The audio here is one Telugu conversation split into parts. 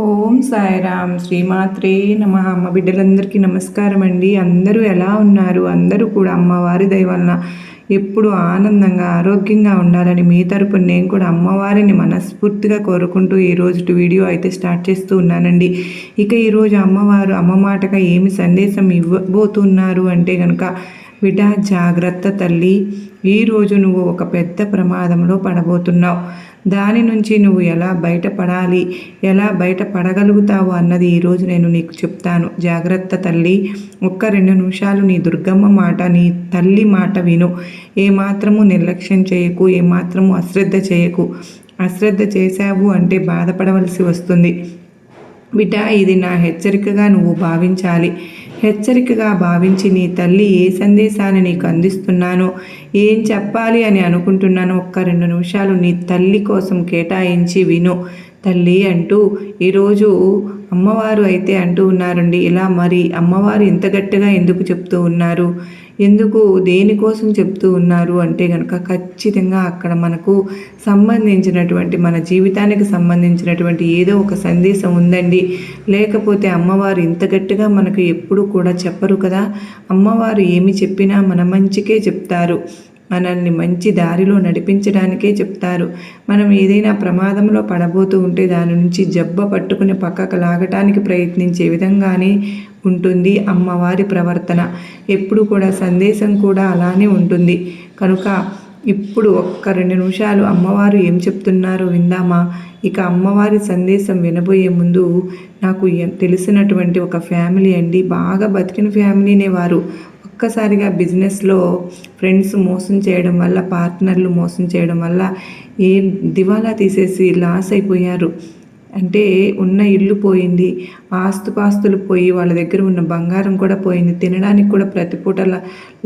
ఓం సాయిరామ్ శ్రీమాత్రే నమ. అమ్మ బిడ్డలందరికీ నమస్కారం అండి. అందరూ ఎలా ఉన్నారు? అందరూ కూడా అమ్మవారి దయ వలన ఎప్పుడు ఆనందంగా ఆరోగ్యంగా ఉండాలని మీ తరపున నేను కూడా అమ్మవారిని మనస్ఫూర్తిగా కోరుకుంటూ ఈరోజు వీడియో అయితే స్టార్ట్ చేస్తూ ఉన్నానండి. ఇక ఈరోజు అమ్మవారు అమ్మ మాటగా ఏమి సందేశం ఇవ్వబోతున్నారు అంటే కనుక, బిడ్డ జాగ్రత్త తల్లి, ఈరోజు నువ్వు ఒక పెద్ద ప్రమాదంలో పడబోతున్నావు. దాని నుంచి నువ్వు ఎలా బయటపడాలి, ఎలా బయటపడగలుగుతావు అన్నది ఈరోజు నేను నీకు చెప్తాను. జాగ్రత్త తల్లి, ఒక్క 2 నిమిషాలు నీ దుర్గమ్మ మాట, నీ తల్లి మాట విను. ఏమాత్రము నిర్లక్ష్యం చేయకు, ఏమాత్రము అశ్రద్ధ చేయకు. అశ్రద్ధ చేశావు అంటే బాధపడవలసి వస్తుంది. బిడ్డ, ఇది నా హెచ్చరికగా నువ్వు భావించాలి. హెచ్చరికగా భావించి నీ తల్లి ఏ సందేశాన్ని నీకు అందిస్తున్నానో, ఏం చెప్పాలి అని అనుకుంటున్నానో ఒక్క 2 నిమిషాలు నీ తల్లి కోసం కేటాయించి విను తల్లి అంటూ ఈరోజు అమ్మవారు అయితే అంటూ ఉన్నారండి. ఇలా మరి అమ్మవారు ఇంత గట్టిగా ఎందుకు చెప్తూ ఉన్నారు, ఎందుకు దేనికోసం చెప్తూ ఉన్నారు అంటే కనుక, ఖచ్చితంగా అక్కడ మనకు సంబంధించినటువంటి, మన జీవితానికి సంబంధించినటువంటి ఏదో ఒక సందేశం ఉందండి. లేకపోతే అమ్మవారు ఇంత గట్టిగా మనకు ఎప్పుడు కూడా చెప్పరు కదా. అమ్మవారు ఏమి చెప్పినా మన మంచికే చెప్తారు, మనల్ని మంచి దారిలో నడిపించడానికే చెప్తారు. మనం ఏదైనా ప్రమాదంలో పడబోతూ ఉంటే దాని నుంచి జబ్బ పట్టుకుని పక్కకు లాగటానికి ప్రయత్నించే విధంగానే ఉంటుంది అమ్మవారి ప్రవర్తన. ఎప్పుడు కూడా సందేశం కూడా అలానే ఉంటుంది. కనుక ఇప్పుడు ఒక్క 2 నిమిషాలు అమ్మవారు ఏం చెప్తున్నారో విందామా. ఇక అమ్మవారి సందేశం వినబోయే ముందు, నాకు తెలిసినటువంటి ఒక ఫ్యామిలీ అండి, బాగా బతికిన ఫ్యామిలీనే వారు. ఒక్కసారిగా బిజినెస్లో ఫ్రెండ్స్ మోసం చేయడం వల్ల, పార్ట్నర్లు మోసం చేయడం వల్ల దివాలా తీసేసి లాస్ అయిపోయారు. అంటే ఉన్న ఇల్లు పోయింది, ఆస్తుపాస్తులు పోయి, వాళ్ళ దగ్గర ఉన్న బంగారం కూడా పోయింది, తినడానికి కూడా ప్రతి పూట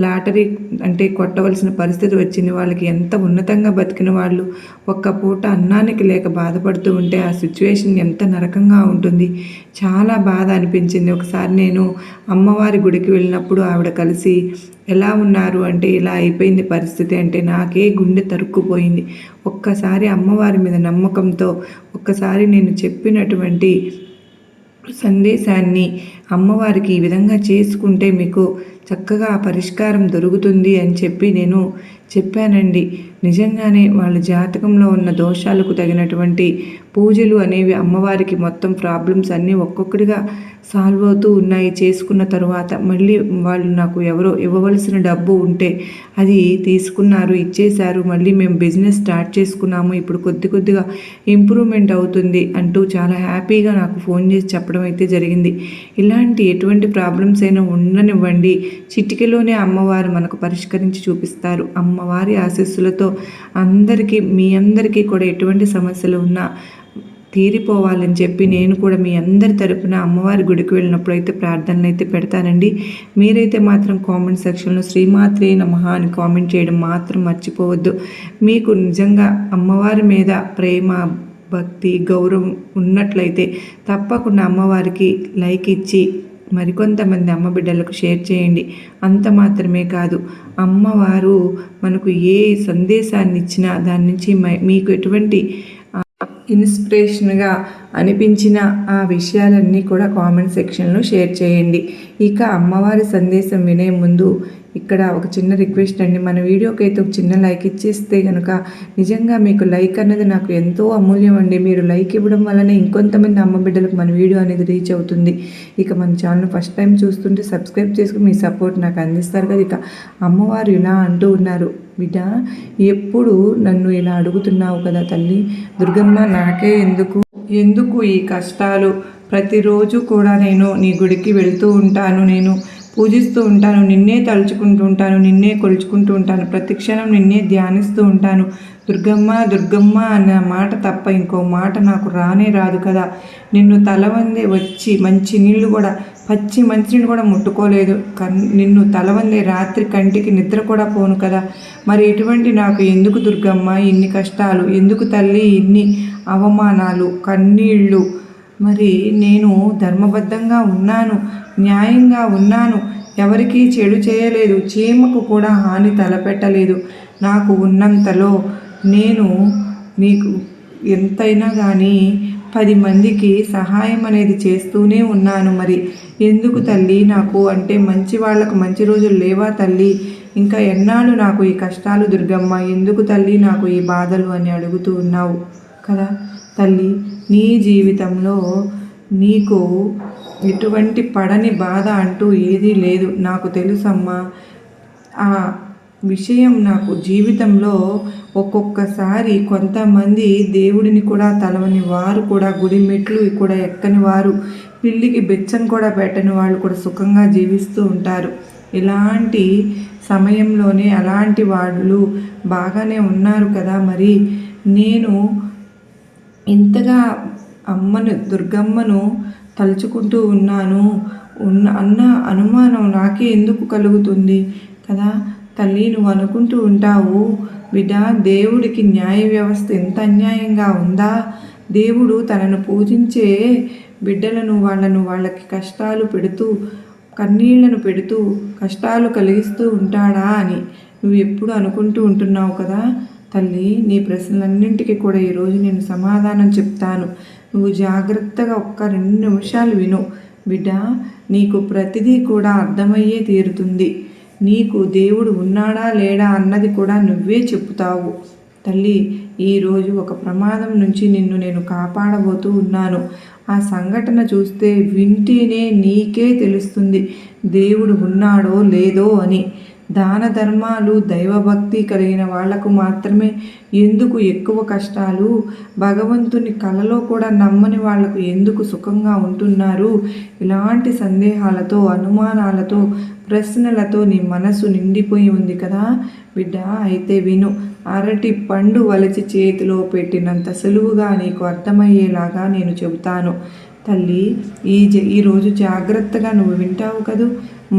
లాటరీ అంటే కొట్టవలసిన పరిస్థితి వచ్చింది. వాళ్ళకి ఎంత ఉన్నతంగా బతికిన వాళ్ళు ఒక్క పూట అన్నానికి లేక బాధపడుతూ ఉంటే ఆ సిచ్యువేషన్ ఎంత నరకంగా ఉంటుంది. చాలా బాధ అనిపించింది. ఒకసారి నేను అమ్మవారి గుడికి వెళ్ళినప్పుడు ఆవిడ కలిసి ఎలా ఉన్నారు అంటే, ఇలా అయిపోయింది పరిస్థితి అంటే నాకే గుండె తరుక్కుపోయింది. ఒక్కసారి అమ్మవారి మీద నమ్మకంతో, ఒక్కసారి నేను చెప్పినటువంటి సందేశాన్ని అమ్మవారికి ఈ విధంగా చేసుకుంటే మీకు చక్కగా పరిష్కారం దొరుకుతుంది అని చెప్పి నేను చెప్పానండి. నిజంగానే వాళ్ళ జాతకంలో ఉన్న దోషాలకు తగినటువంటి పూజలు అనేవి అమ్మవారికి మొత్తం ప్రాబ్లమ్స్ అన్నీ ఒక్కొక్కటిగా సాల్వ్ అవుతూ ఉన్నాయి. చేసుకున్న తరువాత మళ్ళీ వాళ్ళు నాకు ఎవరో ఇవ్వవలసిన డబ్బు ఉంటే అది తీసుకున్నారు, ఇచ్చేశారు. మళ్ళీ మేము బిజినెస్ స్టార్ట్ చేసుకున్నాము, ఇప్పుడు కొద్దిగా ఇంప్రూవ్మెంట్ అవుతుంది అంటూ చాలా హ్యాపీగా నాకు ఫోన్ చేసి చెప్పడం అయితే జరిగింది. ఇలాంటి ఎటువంటి ప్రాబ్లమ్స్ అయినా ఉండనివ్వండి, చిటికెలోనే అమ్మవారు మనకు పరిష్కరించి చూపిస్తారు. అమ్మవారి ఆశీస్సులతో అందరికీ, మీ అందరికీ కూడా ఎటువంటి సమస్యలు ఉన్నా తీరిపోవాలని చెప్పి నేను కూడా మీ అందరి తరపున అమ్మవారి గుడికి వెళ్ళినప్పుడు అయితే ప్రార్థనలు అయితే పెడతానండి. మీరైతే మాత్రం కామెంట్ సెక్షన్లో శ్రీమాత్రే నమః అని కామెంట్ చేయడం మాత్రం మర్చిపోవద్దు. మీకు నిజంగా అమ్మవారి మీద ప్రేమ, భక్తి, గౌరవం ఉన్నట్లయితే తప్పకుండా అమ్మవారికి లైక్ ఇచ్చి మరికొంతమంది అమ్మ బిడ్డలకు షేర్ చేయండి. అంత మాత్రమే కాదు, అమ్మవారు మనకు ఏ సందేశాన్ని ఇచ్చినా దాని నుంచి మీకు ఎటువంటి ఇన్స్పిరేషన్గా అనిపించిన ఆ విషయాలన్నీ కూడా కామెంట్ సెక్షన్లో షేర్ చేయండి. ఇక అమ్మవారి సందేశం వినే ముందు ఇక్కడ ఒక చిన్న రిక్వెస్ట్ అండి. మన వీడియోకి అయితే ఒక చిన్న లైక్ ఇచ్చేస్తే కనుక, నిజంగా మీకు లైక్ అన్నది నాకు ఎంతో అమూల్యం అండి. మీరు లైక్ ఇవ్వడం వల్లనే ఇంకొంతమంది అమ్మ బిడ్డలకు మన వీడియో అనేది రీచ్ అవుతుంది. ఇక మన ఛానల్ ఫస్ట్ టైం చూస్తుంటే సబ్స్క్రైబ్ చేసుకుని మీ సపోర్ట్ నాకు అందిస్తారు కదా. ఇక అమ్మవారు ఇలా అంటూ ఉన్నారు, బిడ్డ ఎప్పుడు నన్ను ఇలా అడుగుతున్నావు కదా తల్లి దుర్గమ్మ, నాకే ఎందుకు ఈ కష్టాలు? ప్రతిరోజు కూడా నేను నీ గుడికి వెళ్తూ ఉంటాను, నేను పూజిస్తూ ఉంటాను, నిన్నే తలుచుకుంటూ ఉంటాను, నిన్నే కొలుచుకుంటూ ఉంటాను, ప్రతి క్షణం నిన్నే ధ్యానిస్తూ ఉంటాను. దుర్గమ్మ దుర్గమ్మ అన్న మాట తప్ప ఇంకో మాట నాకు రానే రాదు కదా. నిన్ను తలవందే వచ్చి మంచి నీళ్ళు కూడా, పచ్చి మంచినీళ్ళు కూడా ముట్టుకోలేదు. నిన్ను తలవందే రాత్రి కంటికి నిద్ర కూడా పోను కదా. మరి ఎటువంటి నాకు ఎందుకు దుర్గమ్మ ఇన్ని కష్టాలు? ఎందుకు తల్లి ఇన్ని అవమానాలు, కన్నీళ్ళు? మరి నేను ధర్మబద్ధంగా ఉన్నాను, న్యాయంగా ఉన్నాను, ఎవరికీ చెడు చేయలేదు, చీమకు కూడా హాని తలపెట్టలేదు. నాకు ఉన్నంతలో నేను నీకు ఎంతైనా కానీ 10 మందికి సహాయం అనేది చేస్తూనే ఉన్నాను. మరి ఎందుకు తల్లి నాకు అంటే మంచి వాళ్ళకు మంచి రోజులు లేవా తల్లి? ఇంకా ఎన్నాళ్ళు నాకు ఈ కష్టాలు దుర్గమ్మ? ఎందుకు తల్లి నాకు ఈ బాధలు అని అడుగుతూ ఉన్నావు కదా తల్లి. నీ జీవితంలో నీకు ఎటువంటి పడని బాధ అంటూ ఏదీ లేదు, నాకు తెలుసమ్మా. ఆ విషయం నాకు జీవితంలో ఒక్కొక్కసారి కొంతమంది దేవుడిని కూడా తలవని వారు కూడా, గుడి మెట్లు కూడా ఎక్కని వారు, పిల్లికి బెచ్చం కూడా పెట్టని వాళ్ళు కూడా సుఖంగా జీవిస్తూ ఉంటారు. ఇలాంటి సమయంలోనే అలాంటి వాళ్ళు బాగానే ఉన్నారు కదా. మరి నేను ఇంతగా అమ్మను దుర్గమ్మను తలుచుకుంటూ ఉన్నాను అన్న అనుమానం నాకే ఎందుకు కలుగుతుంది కదా తల్లి. నువ్వు అనుకుంటూ ఉంటావు బిడ్డ, దేవుడికి న్యాయ వ్యవస్థ ఎంత అన్యాయంగా ఉందా? దేవుడు తనను పూజించే బిడ్డలను వాళ్ళకి కష్టాలు పెడుతూ, కన్నీళ్లను పెడుతూ, కష్టాలు కలిగిస్తూ ఉంటాడా అని నువ్వు ఎప్పుడు అనుకుంటూ ఉంటున్నావు కదా తల్లి. నీ ప్రశ్నలన్నింటికీ కూడా ఈరోజు నేను సమాధానం చెప్తాను. నువ్వు జాగ్రత్తగా ఒక్క 2 నిమిషాలు విను బిడ్డ. నీకు ప్రతిదీ కూడా అర్థమయ్యే తీరుతుంది. నీకు దేవుడు ఉన్నాడా లేడా అన్నది కూడా నువ్వే చెప్తావు తల్లి. ఈరోజు ఒక ప్రమాదం నుంచి నిన్ను నేను కాపాడబోతూ ఉన్నాను. ఆ సంఘటన చూస్తే వింటేనే నీకే తెలుస్తుంది దేవుడు ఉన్నాడో లేదో అని. దాన ధర్మాలు, దైవభక్తి కలిగిన వాళ్లకు మాత్రమే ఎందుకు ఎక్కువ కష్టాలు? భగవంతుని కలలో కూడా నమ్మని వాళ్లకు ఎందుకు సుఖంగా ఉంటున్నారు? ఇలాంటి సందేహాలతో, అనుమానాలతో, ప్రశ్నలతో నీ మనసు నిండిపోయి ఉంది కదా బిడ్డ. అయితే విను. అరటి పండు వలిచి చేతిలో పెట్టినంత సులువుగా నీకు అర్థమయ్యేలాగా నేను చెబుతాను తల్లి. ఈరోజు జాగ్రత్తగా నువ్వు వింటావు కదూ.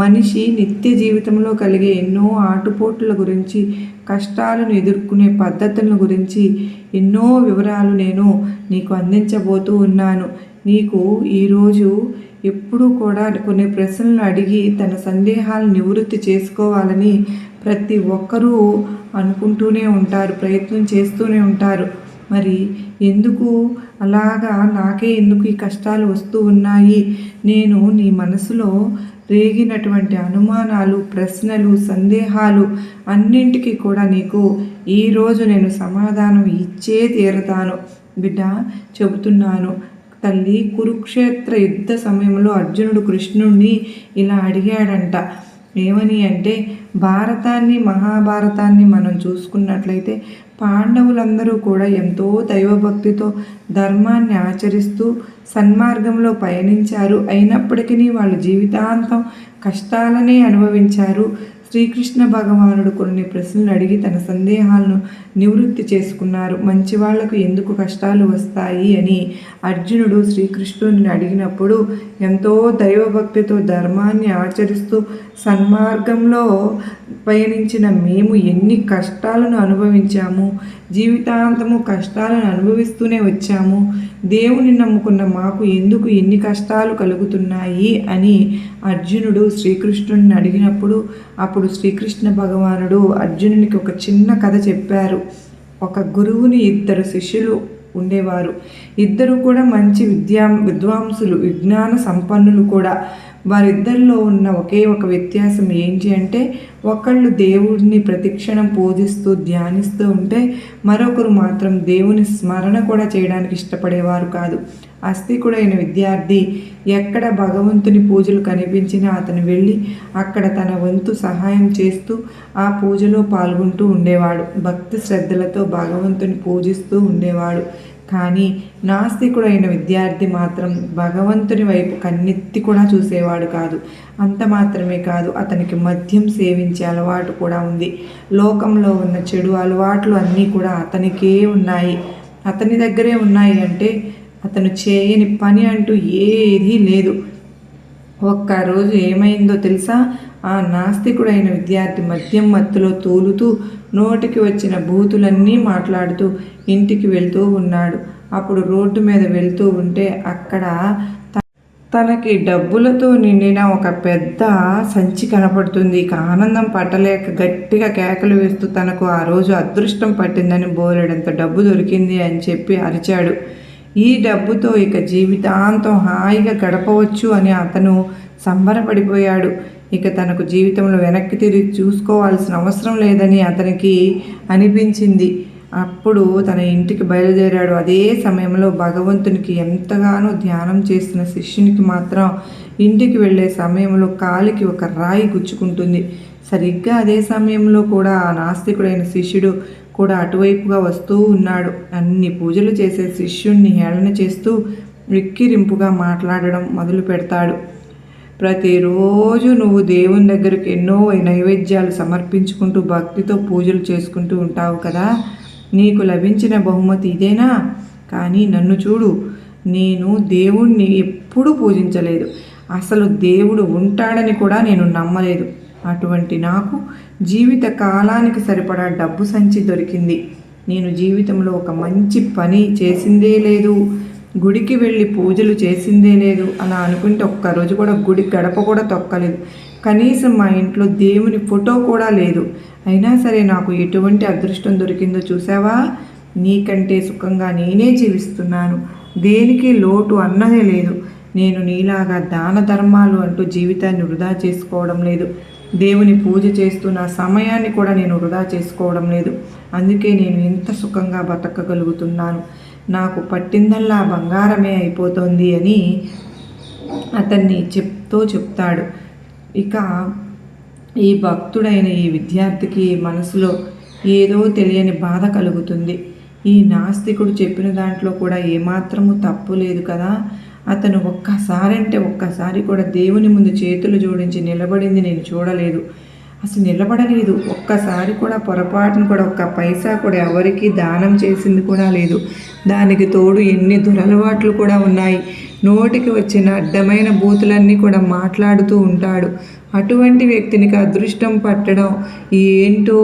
మనిషి నిత్య జీవితంలో కలిగే ఎన్నో ఆటుపోట్ల గురించి, కష్టాలను ఎదుర్కొనే పద్ధతుల గురించి ఎన్నో వివరాలు నేను నీకు అందించబోతూ ఉన్నాను. నీకు ఈరోజు ఎప్పుడూ కూడా కొన్ని ప్రశ్నలు అడిగి తన సందేహాలను నివృత్తి చేసుకోవాలని ప్రతి ఒక్కరూ అనుకుంటూనే ఉంటారు, ప్రయత్నం చేస్తూనే ఉంటారు. మరి ఎందుకు అలాగా నాకే ఎందుకు ఈ కష్టాలు వస్తూ ఉన్నాయి? నేను నీ మనసులో రేగినటువంటి అనుమానాలు, ప్రశ్నలు, సందేహాలు అన్నింటికీ కూడా నీకు ఈరోజు నేను సమాధానం ఇచ్చే తీరుతాను బిడ్డ. చెబుతున్నాను తల్లి. కురుక్షేత్ర యుద్ధ సమయంలో అర్జునుడు కృష్ణుడిని ఇలా అడిగాడంట. ఏమని అంటే, భారతాన్ని, మహాభారతాన్ని మనం చూసుకున్నట్లయితే పాండవులందరూ కూడా ఎంతో దైవభక్తితో ధర్మాన్ని ఆచరిస్తూ సన్మార్గంలో పయనించారు. అయినప్పటికీ వాళ్ళు జీవితాంతం కష్టాలనే అనుభవించారు. శ్రీకృష్ణ భగవానుడు కొన్ని ప్రశ్నలు అడిగి తన సందేహాలను నివృత్తి చేసుకున్నారు. మంచి వాళ్లకు ఎందుకు కష్టాలు వస్తాయి అని అర్జునుడు శ్రీకృష్ణుని అడిగినప్పుడు, ఎంతో దైవభక్తితో ధర్మాన్ని ఆచరిస్తూ సన్మార్గంలో పయనించిన మేము ఎన్ని కష్టాలను అనుభవించాము, జీవితాంతము కష్టాలను అనుభవిస్తూనే వచ్చాము. దేవుని నమ్ముకున్న మాకు ఎందుకు ఎన్ని కష్టాలు కలుగుతున్నాయి అని అర్జునుడు శ్రీకృష్ణుడిని అడిగినప్పుడు, అప్పుడు శ్రీకృష్ణ భగవానుడు అర్జునునికి ఒక చిన్న కథ చెప్పారు. ఒక గురువుని 2 శిష్యులు ఉండేవారు. ఇద్దరు కూడా మంచి విద్వాంసులు, విజ్ఞాన సంపన్నులు కూడా. వారిద్దరిలో ఉన్న ఒకే ఒక వ్యత్యాసం ఏంటి అంటే, ఒకళ్ళు దేవుడిని ప్రతిక్షణం పూజిస్తూ ధ్యానిస్తూ ఉంటే మరొకరు మాత్రం దేవుని స్మరణ కూడా చేయడానికి ఇష్టపడేవారు కాదు. ఆస్తికుడైన విద్యార్థి ఎక్కడ భగవంతుని పూజలు కనిపించినా అతను వెళ్ళి అక్కడ తన వంతు సహాయం చేస్తూ ఆ పూజలో పాల్గొంటూ ఉండేవాడు. భక్తి శ్రద్ధలతో భగవంతుని పూజిస్తూ ఉండేవాడు. కానీ నాస్తికుడైన విద్యార్థి మాత్రం భగవంతుని వైపు కన్నెత్తి కూడా చూసేవాడు కాదు. అంత మాత్రమే కాదు, అతనికి మద్యం సేవించే అలవాటు కూడా ఉంది. లోకంలో ఉన్న చెడు అలవాట్లు అన్నీ కూడా అతనికే ఉన్నాయి. అతని దగ్గరే ఉన్నాయి అంటే అతను చేయని పని అంటూ ఏదీ లేదు. ఒక్కరోజు ఏమైందో తెలుసా? ఆ నాస్తికుడైన విద్యార్థి మద్యం మత్తులో తూలుతూ నోటికి వచ్చిన బూతులన్నీ మాట్లాడుతూ ఇంటికి వెళ్తూ ఉన్నాడు. అప్పుడు రోడ్డు మీద వెళ్తూ ఉంటే అక్కడ తనకి డబ్బులతో నిండిన ఒక పెద్ద సంచి కనపడుతుంది. ఇక ఆనందం పట్టలేక గట్టిగా కేకలు వేస్తూ తనకు ఆ రోజు అదృష్టం పట్టిందని, బోలెడంత డబ్బు దొరికింది అని చెప్పి అరిచాడు. ఈ డబ్బుతో ఇక జీవితాంతం హాయిగా గడపవచ్చు అని అతను సంబరపడిపోయాడు. ఇక తనకు జీవితంలో వెనక్కి తిరిగి చూసుకోవాల్సిన అవసరం లేదని అతనికి అనిపించింది. అప్పుడు తన ఇంటికి బయలుదేరాడు. అదే సమయంలో భగవంతునికి ఎంతగానో ధ్యానం చేస్తున్న శిష్యునికి మాత్రం ఇంటికి వెళ్ళే సమయంలో కాలికి ఒక రాయి గుచ్చుకుంటుంది. సరిగ్గా అదే సమయంలో కూడా ఆ నాస్తికుడైన శిష్యుడు కూడా అటువైపుగా వస్తూ ఉన్నాడు. అన్ని పూజలు చేసే శిష్యుణ్ణి హేళన చేస్తూ విక్కిరింపుగా మాట్లాడడం మొదలు పెడతాడు. ప్రతిరోజు నువ్వు దేవుని దగ్గరికి ఎన్నో నైవేద్యాలు సమర్పించుకుంటూ భక్తితో పూజలు చేసుకుంటూ ఉంటావు కదా, నీకు లభించిన బహుమతి ఇదేనా? కానీ నన్ను చూడు, నేను దేవుణ్ణి ఎప్పుడూ పూజించలేదు. అసలు దేవుడు ఉంటాడని కూడా నేను నమ్మలేదు. అటువంటి నాకు జీవిత కాలానికి సరిపడా డబ్బు సంచి దొరికింది. నేను జీవితంలో ఒక మంచి పని చేసిందే లేదు, గుడికి వెళ్ళి పూజలు చేసిందే లేదు. అలా అనుకుంటే ఒక్కరోజు కూడా గుడి గడప కూడా తొక్కలేదు. కనీసం మా ఇంట్లో దేవుని ఫోటో కూడా లేదు. అయినా సరే నాకు ఎటువంటి అదృష్టం దొరికిందో చూసావా? నీకంటే సుఖంగా నేనే జీవిస్తున్నాను. దేనికి లోటు అన్నదే లేదు. నేను నీలాగా దాన ధర్మాలు అంటూ జీవితాన్ని వృధా చేసుకోవడం లేదు. దేవుని పూజ చేస్తూ నా సమయాన్ని కూడా నేను వృధా చేసుకోవడం లేదు. అందుకే నేను ఎంత సుఖంగా బతకగలుగుతున్నాను. నాకు పట్టిందల్లా బంగారమే అయిపోతుంది అని అతన్ని చెప్తాడు. ఇక ఈ భక్తుడైన ఈ విద్యార్థికి మనసులో ఏదో తెలియని బాధ కలుగుతుంది. ఈ నాస్తికుడు చెప్పిన దాంట్లో కూడా ఏమాత్రము తప్పు లేదు కదా. అతను ఒక్కసారి కూడా దేవుని ముందు చేతులు జోడించి నిలబడింది నేను చూడలేదు. అసలు నిలబడలేదు. ఒక్కసారి కూడా పొరపాటును కూడా ఒక్క పైసా కూడా ఎవరికి దానం చేసింది కూడా లేదు. దానికి తోడు ఎన్ని దురలవాట్లు కూడా ఉన్నాయి. నోటికి వచ్చిన అడ్డమైన బూతులన్నీ కూడా మాట్లాడుతూ ఉంటాడు. అటువంటి వ్యక్తినికి అదృష్టం పట్టడం ఏంటో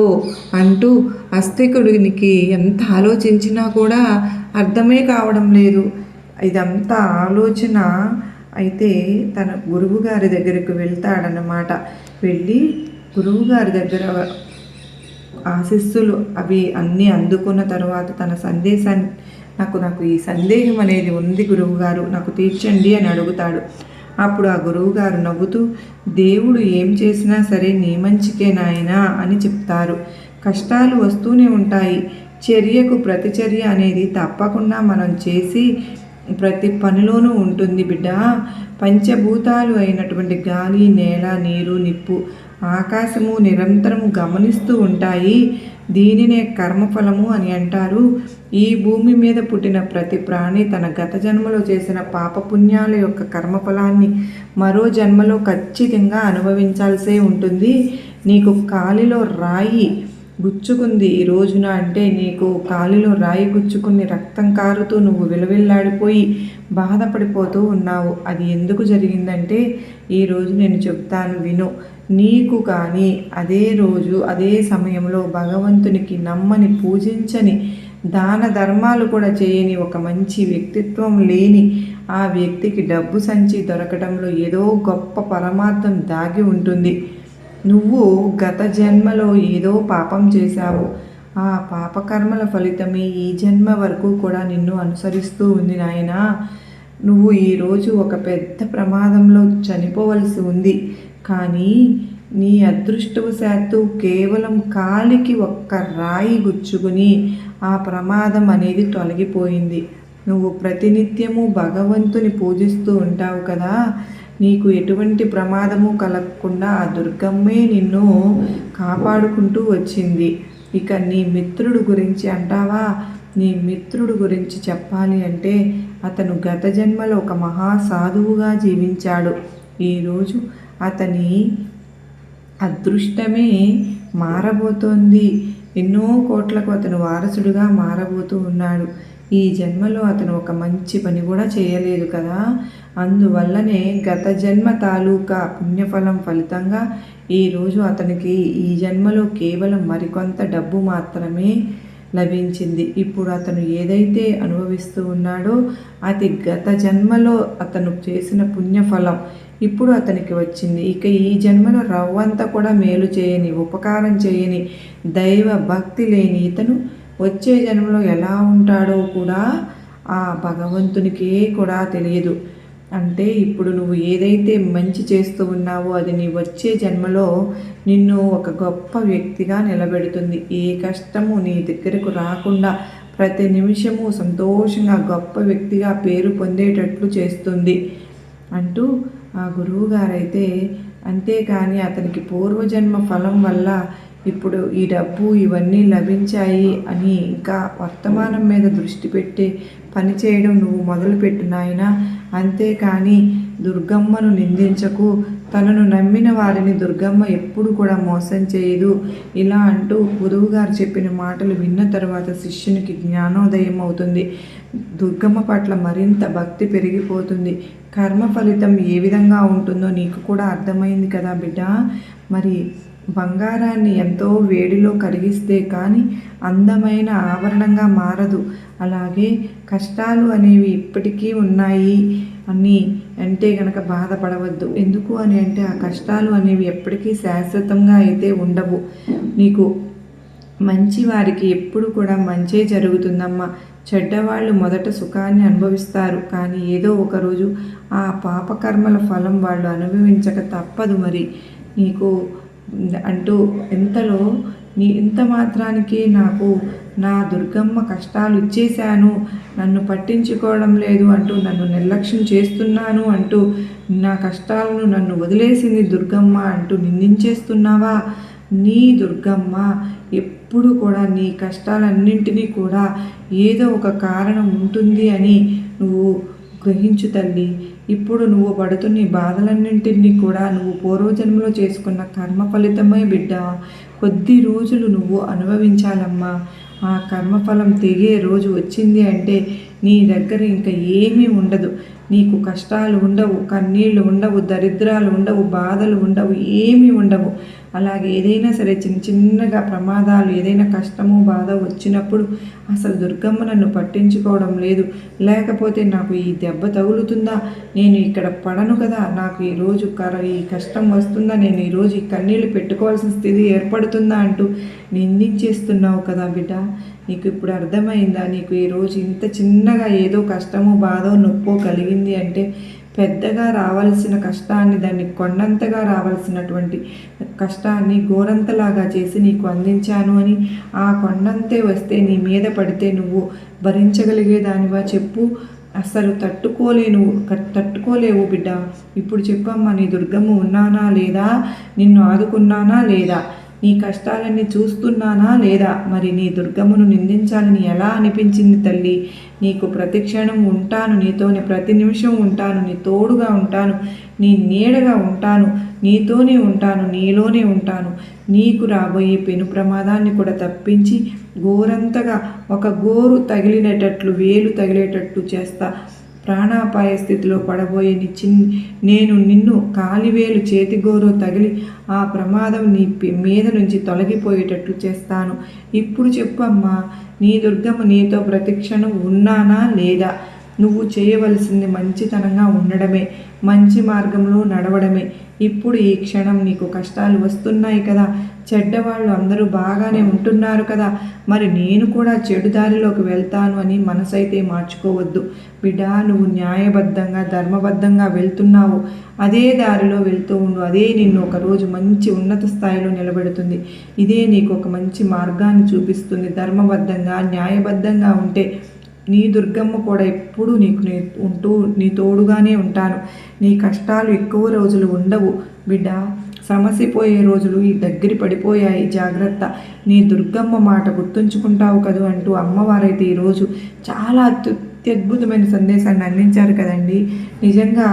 అంటూ ఆస్తికుడికి ఎంత ఆలోచించినా కూడా అర్థమే కావడం లేదు. ఇదంతా ఆలోచన అయితే తన గురువుగారి దగ్గరకు వెళ్తాడన్నమాట. వెళ్ళి గురువుగారి దగ్గర ఆశీస్సులు అవి అన్నీ అందుకున్న తర్వాత తన సందేశాన్ని నాకు ఈ సందేహం అనేది ఉంది గురువుగారు, నాకు తీర్చండి అని అడుగుతాడు. అప్పుడు ఆ గురువుగారు నవ్వుతూ, దేవుడు ఏం చేసినా సరే నీ మంచికే నాయనా అని చెప్తారు. కష్టాలు వస్తూనే ఉంటాయి. చర్యకు ప్రతిచర్య అనేది తప్పకుండా మనం చేసి ప్రతి పనిలోనూ ఉంటుంది బిడ్డ. పంచభూతాలు అయినటువంటి గాలి, నేల, నీరు, నిప్పు, ఆకాశము నిరంతరము గమనిస్తూ ఉంటాయి. దీనినే కర్మఫలము అని అంటారు. ఈ భూమి మీద పుట్టిన ప్రతి ప్రాణి తన గత జన్మలో చేసిన పాపపుణ్యాల యొక్క కర్మఫలాన్ని మరో జన్మలో ఖచ్చితంగా అనుభవించాల్సే ఉంటుంది. నీకు కాలిలో రాయి గుచ్చుకుంది ఈ రోజున అంటే నీకు కాలిలో రాయి గుచ్చుకుని రక్తం కారుతూ నువ్వు విలవిల్లాడిపోయి బాధపడిపోతూ ఉన్నావు. అది ఎందుకు జరిగిందంటే ఈరోజు నేను చెప్తాను విను. నీకు కానీ అదే రోజు అదే సమయంలో భగవంతునికి నమ్మని, పూజించని, దాన ధర్మాలు కూడా చేయని, ఒక మంచి వ్యక్తిత్వం లేని ఆ వ్యక్తికి డబ్బు సంచి దొరకడంలో ఏదో గొప్ప పరమార్థం దాగి ఉంటుంది. నువ్వు గత జన్మలో ఏదో పాపం చేశావు. ఆ పాపకర్మల ఫలితమే ఈ జన్మ వరకు కూడా నిన్ను అనుసరిస్తూ ఉంది నాయనా. నువ్వు ఈరోజు ఒక పెద్ద ప్రమాదంలో చనిపోవలసి ఉంది. కానీ నీ అదృష్టవశాత్తు కేవలం కాలికి ఒక్క రాయి గుచ్చుకుని ఆ ప్రమాదం అనేది తొలగిపోయింది. నువ్వు ప్రతినిత్యము భగవంతుని పూజిస్తూ ఉంటావు కదా, నీకు ఎటువంటి ప్రమాదము కలగకుండా ఆ దుర్గమ్మే నిన్ను కాపాడుకుంటూ వచ్చింది. ఇక నీ మిత్రుడు గురించి అంటావా? నీ మిత్రుడు గురించి చెప్పాలి అంటే అతను గత జన్మలో ఒక మహాసాధువుగా జీవించాడు. ఈరోజు అతని అదృష్టమే మారబోతోంది. ఎన్నో కోట్లకు అతను వారసుడుగా మారబోతూ ఉన్నాడు. ఈ జన్మలో అతను ఒక మంచి పని కూడా చేయలేదు కదా. అందువల్లనే గత జన్మ తాలూకా పుణ్యఫలం ఫలితంగా ఈరోజు అతనికి ఈ జన్మలో కేవలం మరికొంత డబ్బు మాత్రమే లభించింది. ఇప్పుడు అతను ఏదైతే అనుభవిస్తూ ఉన్నాడో అది గత జన్మలో అతను చేసిన పుణ్యఫలం ఇప్పుడు అతనికి వచ్చింది. ఇక ఈ జన్మలో రవ్వంతా కూడా మేలు చేయని, ఉపకారం చేయని, దైవ భక్తి లేని ఇతను వచ్చే జన్మలో ఎలా ఉంటాడో కూడా ఆ భగవంతునికే కూడా తెలియదు. అంటే ఇప్పుడు నువ్వు ఏదైతే మంచి చేస్తూ ఉన్నావో అది నీ వచ్చే జన్మలో నిన్ను ఒక గొప్ప వ్యక్తిగా నిలబెడుతుంది. ఏ కష్టము నీ దగ్గరకు రాకుండా ప్రతి నిమిషము సంతోషంగా గొప్ప వ్యక్తిగా పేరు పొందేటట్లు చేస్తుంది అంటూ ఆ గురువుగారైతే, అంతేకాని అతనికి పూర్వజన్మ ఫలం వల్ల ఇప్పుడు ఈ డబ్బు ఇవన్నీ లభించాయి అని ఇంకా వర్తమానం మీద దృష్టి పెట్టి పని చేయడం నువ్వు మొదలుపెట్టు నాయనా. అంతేకాని దుర్గమ్మను నిందించకు. తనను నమ్మిన వారిని దుర్గమ్మ ఎప్పుడు కూడా మోసం చేయదు. ఇలా అంటూ గురువుగారు చెప్పిన మాటలు విన్న తర్వాత శిష్యునికి జ్ఞానోదయం అవుతుంది. దుర్గమ్మ పట్ల మరింత భక్తి పెరిగిపోతుంది. కర్మ ఫలితం ఏ విధంగా ఉంటుందో నీకు కూడా అర్థమైంది కదా బిడ్డ. మరి బంగారాన్ని ఎంతో వేడిలో కరిగిస్తే కానీ అందమైన ఆభరణంగా మారదు. అలాగే కష్టాలు అనేవి ఇప్పటికీ ఉన్నాయి అని అంటే గనక బాధపడవద్దు. ఎందుకు అని అంటే ఆ కష్టాలు అనేవి ఎప్పటికీ శాశ్వతంగా అయితే ఉండవు. నీకు మంచి వారికి ఎప్పుడు కూడా మంచే జరుగుతుందమ్మా. చెడ్డవాళ్ళు మొదట సుఖాన్ని అనుభవిస్తారు, కానీ ఏదో ఒకరోజు ఆ పాపకర్మల ఫలం వాళ్ళు అనుభవించక తప్పదు. మరి నీకు అంటూ ఇంతలో ఇంత మాత్రానికి నాకు నా దుర్గమ్మ కష్టాలు ఇచ్చేశాను, నన్ను పట్టించుకోవడం లేదు అంటూ, నన్ను నిర్లక్ష్యం చేస్తున్నాను అంటూ, నా కష్టాలను నన్ను వదిలేసింది దుర్గమ్మ అంటూ నిందించేస్తున్నావా? నీ దుర్గమ్మ ఎప్పుడు కూడా నీ కష్టాలన్నింటినీ కూడా ఏదో ఒక కారణం ఉంటుంది అని నువ్వు గ్రహించు తల్లి. ఇప్పుడు నువ్వు పడుతున్న ఈ బాధలన్నింటినీ కూడా నువ్వు పూర్వజన్మలో చేసుకున్న కర్మ ఫలితమే బిడ్డ. కొద్ది రోజులు నువ్వు అనుభవించాలమ్మా. ఆ కర్మఫలం తెగే రోజు వచ్చింది అంటే నీ దగ్గర ఇంకా ఏమీ ఉండదు. నీకు కష్టాలు ఉండవు, కన్నీళ్ళు ఉండవు, దరిద్రాలు ఉండవు, బాధలు ఉండవు, ఏమీ ఉండవు. అలాగే ఏదైనా సరే చిన్నగా ప్రమాదాలు, ఏదైనా కష్టము బాధ వచ్చినప్పుడు అసలు దుర్గమ్మ నన్ను పట్టించుకోవడం లేదు, లేకపోతే నాకు ఈ దెబ్బ తగులుతుందా, నేను ఇక్కడ పడను కదా, నాకు ఈరోజు ఈ కష్టం వస్తుందా, నేను ఈరోజు ఈ కన్నీళ్ళు పెట్టుకోవాల్సిన స్థితి ఏర్పడుతుందా అంటూ నిందించేస్తున్నావు కదా బిడ్డ. నీకు ఇప్పుడు అర్థమైందా? నీకు ఈరోజు ఇంత చిన్నగా ఏదో కష్టమో బాధో నొప్పో కలిగింది అంటే పెద్దగా రావాల్సిన కష్టాన్ని, దాన్ని కొండంతగా రావాల్సినటువంటి కష్టాన్ని గోరంతలాగా చేసి నీకు అందించాను అని, ఆ కొండంతే వస్తే నీ మీద పడితే నువ్వు భరించగలిగేదానివా చెప్పు? అసలు తట్టుకోలేవు బిడ్డ. ఇప్పుడు చెప్పమ్మా, నీ దుర్గమ్మ ఉన్నానా లేదా, నిన్ను ఆదుకున్నానా లేదా, నీ కష్టాలన్నీ చూస్తున్నానా లేదా? మరి నీ దుర్గమ్మను నిందించాలని ఎలా అనిపించింది తల్లి? నీకు ప్రతి క్షణం ఉంటాను, నీతోనే ప్రతి నిమిషం ఉంటాను, నీ తోడుగా ఉంటాను, నీ నీడగా ఉంటాను, నీతోనే ఉంటాను, నీలోనే ఉంటాను. నీకు రాబోయే పెను ప్రమాదాన్ని కూడా తప్పించి గోరంతగా ఒక గోరు తగిలినట్లు, వేలు తగిలేటట్టు చేస్తా. ప్రాణాపాయ స్థితిలో పడబోయే నేను నిన్ను కాలివేలు చేతిగోరో తగిలి ఆ ప్రమాదం నీ మీద నుంచి తొలగిపోయేటట్లు చేస్తాను. ఇప్పుడు చెప్పమ్మా, నీ దుర్గమ్మ నీతో ప్రతిక్షణం ఉన్నానా లేదా? నువ్వు చేయవలసింది మంచితనంగా ఉండడమే, మంచి మార్గంలో నడవడమే. ఇప్పుడు ఈ క్షణం నీకు కష్టాలు వస్తున్నాయి కదా, చెడ్డవాళ్ళు అందరూ బాగానే ఉంటున్నారు కదా, మరి నేను కూడా చెడు దారిలోకి వెళ్తాను అని మనసైతే మార్చుకోవద్దు బిడ్డ. నువ్వు న్యాయబద్ధంగా ధర్మబద్ధంగా వెళ్తున్నావు, అదే దారిలో వెళ్తూ ఉండు. అదే నిన్ను ఒకరోజు మంచి ఉన్నత స్థాయిలో నిలబెడుతుంది. ఇదే నీకు ఒక మంచి మార్గాన్ని చూపిస్తుంది. ధర్మబద్ధంగా న్యాయబద్ధంగా ఉంటే నీ దుర్గమ్మ కూడా ఎప్పుడూ నీ తోడుగానే ఉంటాను. నీ కష్టాలు ఎక్కువ రోజులు ఉండవు బిడ్డ. సమసిపోయే రోజులు ఈ దగ్గర పడిపోయాయి, జాగ్రత్త. నీ దుర్గమ్మ మాట గుర్తుంచుకుంటావు కదూ అంటూ అమ్మవారైతే ఈరోజు చాలా అత్యద్భుతమైన సందేశాన్ని అందించారు కదండి. నిజంగా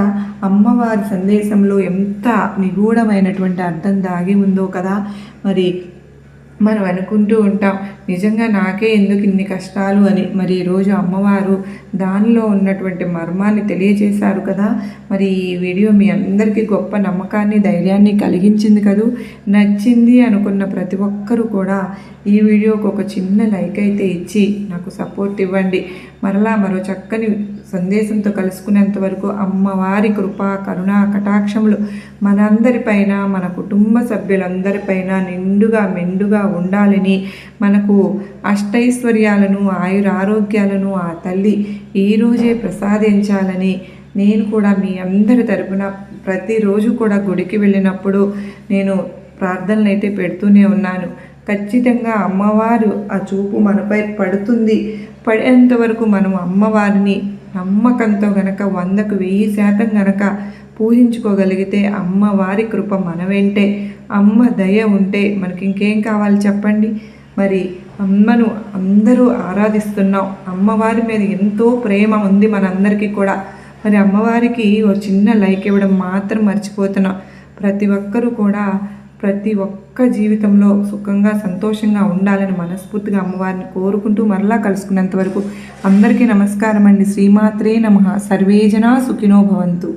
అమ్మవారి సందేశంలో ఎంత నిగూఢమైనటువంటి అర్థం దాగి ఉందో కదా. మరి మనం అనుకుంటూ ఉంటాం, నిజంగా నాకే ఎందుకు ఇన్ని కష్టాలు అని. మరి ఈరోజు అమ్మవారు దానిలో ఉన్నటువంటి మర్మాన్ని తెలియజేశారు కదా. మరి ఈ వీడియో మీ అందరికీ గొప్ప నమ్మకాన్ని, ధైర్యాన్ని కలిగించింది కదూ. నచ్చింది అనుకున్న ప్రతి ఒక్కరూ కూడా ఈ వీడియోకి ఒక చిన్న లైక్ అయితే ఇచ్చి నాకు సపోర్ట్ ఇవ్వండి. మరో చక్కని సందేశంతో కలుసుకునేంత వరకు అమ్మవారి కృపా కరుణ కటాక్షములు మనందరిపైన, మన కుటుంబ సభ్యులందరిపైన నిండుగా మెండుగా ఉండాలని, మనకు అష్టైశ్వర్యాలను ఆయురారోగ్యాలను ఆ తల్లి ఈరోజే ప్రసాదించాలని నేను కూడా మీ అందరి తరపున ప్రతిరోజు కూడా గుడికి వెళ్ళినప్పుడు నేను ప్రార్థనలు అయితే పెడుతూనే ఉన్నాను. ఖచ్చితంగా అమ్మవారు ఆ చూపు మనపై పడుతుంది. పడేంత వరకు మనం అమ్మవారిని నమ్మకంతో గనక 100కు 1000% గనక పూజించుకోగలిగితే అమ్మవారి కృప మన వెంటే, అమ్మ దయ ఉంటే మనకి ఇంకేం కావాలి చెప్పండి. మరి అమ్మను అందరూ ఆరాధిస్తున్నాం. అమ్మవారి మీద ఎంతో ప్రేమ ఉంది మనందరికీ కూడా. మరి అమ్మవారికి ఒక చిన్న లైక్ ఇవ్వడం మాత్రం మర్చిపోతున్నాం. ప్రతి ఒక్కరూ కూడా ప్రతి ఒక్క జీవితంలో సుఖంగా సంతోషంగా ఉండాలని మనస్ఫూర్తిగా అమ్మవారిని కోరుకుంటూ మరలా కలుసుకున్నంత వరకు అందరికీ నమస్కారం అండి. శ్రీమాత్రే నమః. సర్వే జనా సుఖినో భవంతు.